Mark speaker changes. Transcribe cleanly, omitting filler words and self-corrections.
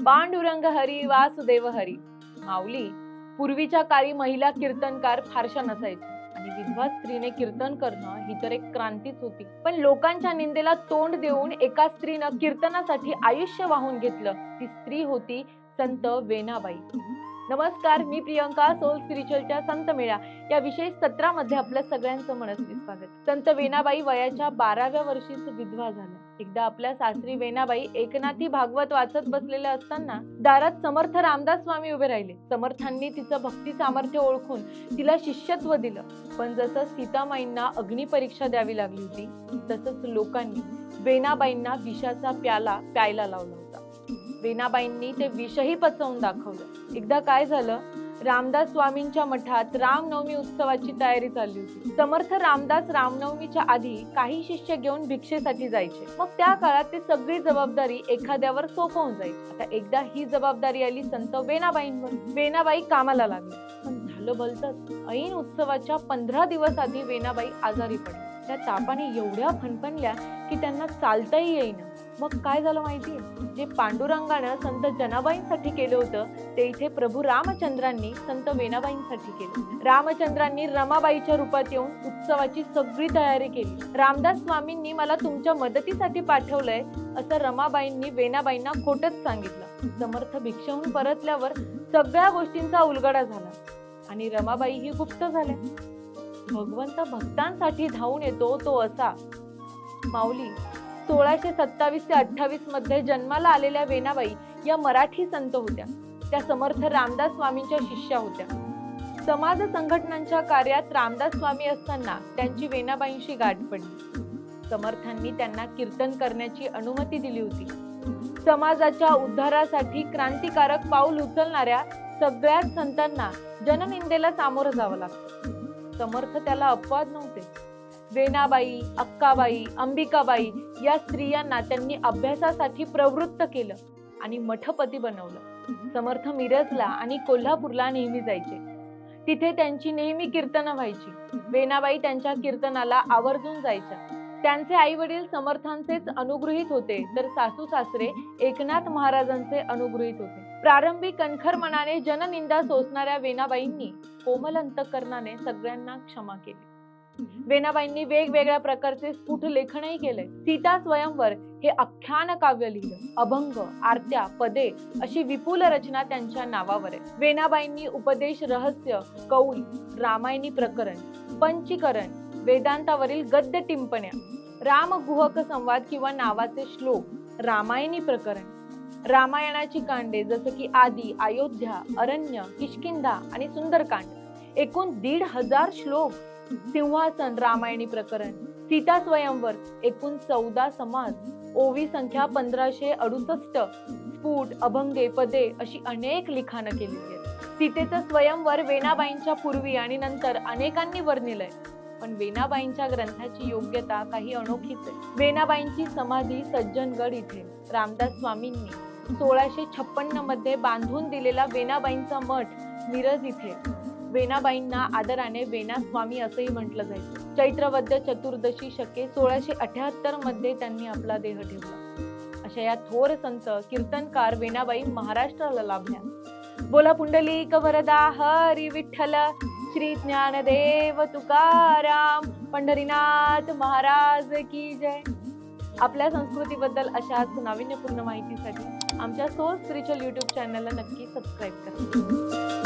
Speaker 1: पांडुरंग हरी वासुदेव हरी. माऊली, पूर्वीच्या काळी महिला कीर्तनकार फारशा नसायच्या आणि विधवा स्त्रीने कीर्तन करणं ही तर एक क्रांतीच होती. पण लोकांच्या निंदेला तोंड देऊन एका स्त्रीनं कीर्तनासाठी आयुष्य वाहून घेतलं. ती स्त्री होती संत वेणाबाई. नमस्कार, मी प्रियंका. सोल स्पिरिच्युअलच्या संत मेळा या विशेष सत्रामध्ये आपल्या सगळ्यांचं मनस्वी स्वागत. संत वेणाबाई वयाच्या 12व्या वर्षीच विधवा झाल्या. एकदा आपल्या सासरी वेणाबाई एकनाथी भागवत वाचत बसलेल्या असताना दारात समर्थ रामदास स्वामी उभे राहिले. समर्थांनी तिचं भक्ती सामर्थ्य ओळखून तिला शिष्यत्व दिलं. पण जसं सीतामाईंना अग्निपरीक्षा द्यावी लागली होती, तसंच लोकांनी वेणाबाईंना विषाचा प्याला प्यायला लावला होता. वेणाबाईंनी ते विषही पचवून दाखवलं. एकदा काय झालं, रामदास स्वामींच्या मठात रामनवमी उत्सवाची तयारी चालली होती. समर्थ रामदास रामनवमीच्या आधी काही शिष्य घेऊन भिक्षेसाठी जायचे. मग त्या काळात ते सगळी जबाबदारी एखाद्यावर सोपवून जायची. आता एकदा ही जबाबदारी आली संत वेणाबाईंवर. वेणाबाई कामाला लागली. पण झालं भलतंच, ऐन उत्सवाच्या 15 दिवस आधी वेणाबाई आजारी पडल्या. त्या तापाने एवढ्या फणफणल्या की त्यांना चालताही येईना. मग काय झालं माहितीये, जे पांडुरंगानं संत जनाबाईंसाठी केलं होतं ते इथे प्रभू रामचंद्रांनी संत वेणाबाईंसाठी केलं. रामचंद्रांनी रमाबाईच्या रूपात येऊन उत्सवाची सगळी तयारी केली. रामदास स्वामींनी मला तुमच्या मदतीसाठी पाठवलंय असं रमाबाईंनी वेणाबाईंना खोटच सांगितलं. समर्थ भिक्षेहून परतल्यावर सगळ्या गोष्टींचा उलगडा झाला आणि रमाबाई ही गुप्त झाल्या. भगवंत भक्तांसाठी धावून येतो तो असा. माऊली, 1627 ते 28 मध्ये जन्माला आलेल्या वेणाबाई या मराठी संत होत्या. त्या समर्थ रामदास स्वामींच्या शिष्या होत्या. समाज संघटनांच्या कार्यात रामदास स्वामी असताना त्यांची वेणाबाईंशी गाठ पडली. समर्थांनी त्यांना कीर्तन करण्याची अनुमती दिली होती. समाजाच्या उद्धारासाठी क्रांतिकारक पाऊल उचलणाऱ्या सगळ्याच संतांना जननिंदेला सामोरं जावं लागतं. समर्थ त्याला अपवाद नव्हते. वेणाबाई, अक्काबाई, अंबिकाबाई या स्त्रियांना त्यांनी अभ्यासासाठी प्रवृत्त केलं आणि मठपती बनवलं. समर्थ मिरजला आणि कोल्हापूरला नेहमी जायचे. तिथे त्यांची नेहमी कीर्तनं व्हायची. वेणाबाई त्यांच्या कीर्तनाला आवर्जून जायच्या. त्यांचे आई वडील समर्थांचेच अनुगृहीत होते, तर सासू सासरे एकनाथ महाराजांचे अनुगृहीत होते. प्रारंभी कणखर मनाने जननिंदा सोसणाऱ्या वेणाबाईंनी कोमल अंतकरणाने सगळ्यांना क्षमा केली. वेणाबाईंनी वेगवेगळ्या प्रकारचे स्फुट लेखनही केले. सीता स्वयंवर हे आख्यान काव्य लिहिलं. अभंग, आरत्या, पदे अशी विपुल रचना त्यांच्या नावावर आहे. वेणाबाईंनी उपदेश रहस्य, कौल, रामायणी प्रकरण, पंचीकरण, वेदांतावरील गद्य टिंपण्या, रामगुहक संवाद किंवा नावाचे श्लोक, रामायणी प्रकरण, रामायणाची कांडे जसं की आदी, अयोध्या, अरण्य, किष्किंधा आणि सुंदरकांड, एकूण 1,500 श्लोक, सिंहासन रामायणी प्रकरण, सीता स्वयंवर एकूण 14 समाज, ओवी संख्या 1568, स्फुट, अभंगे, पदे अशी अनेक लिखाणं केलेली आहेत. सीतेचं स्वयंवर वेणाबाईंच्या पूर्वी आणि नंतर अनेकांनी वर्णिलंय. पण वेणाबाईंच्या ग्रंथाची योग्यता काही अनोखीच आहे. वेणाबाईंची समाधी सज्जनगड इथे रामदास स्वामींनी 1656 मध्ये बांधून दिलेला वेणाबाईंचा मठ मिरज इथे. वेणाबाईंना आदराने वेणा स्वामी असंही म्हटलं जायचं. चैत्रवद्य चतुर्दशी शके 1678 मध्ये त्यांनी आपला देह ठेवला. अशा या थोर संत कीर्तनकार वेणाबाई महाराष्ट्राला लाभल्या. बोला पुंडलिक वरदा हरी विठ्ठल, श्री ज्ञानदेव तुकाराम, पंढरीनाथ महाराज की जय. आपल्या संस्कृतीबद्दल अशाच नाविन्यपूर्ण माहितीसाठी आमच्या सोल स्पिरिच्युअल YouTube चॅनलला नक्की सबस्क्राईब करा.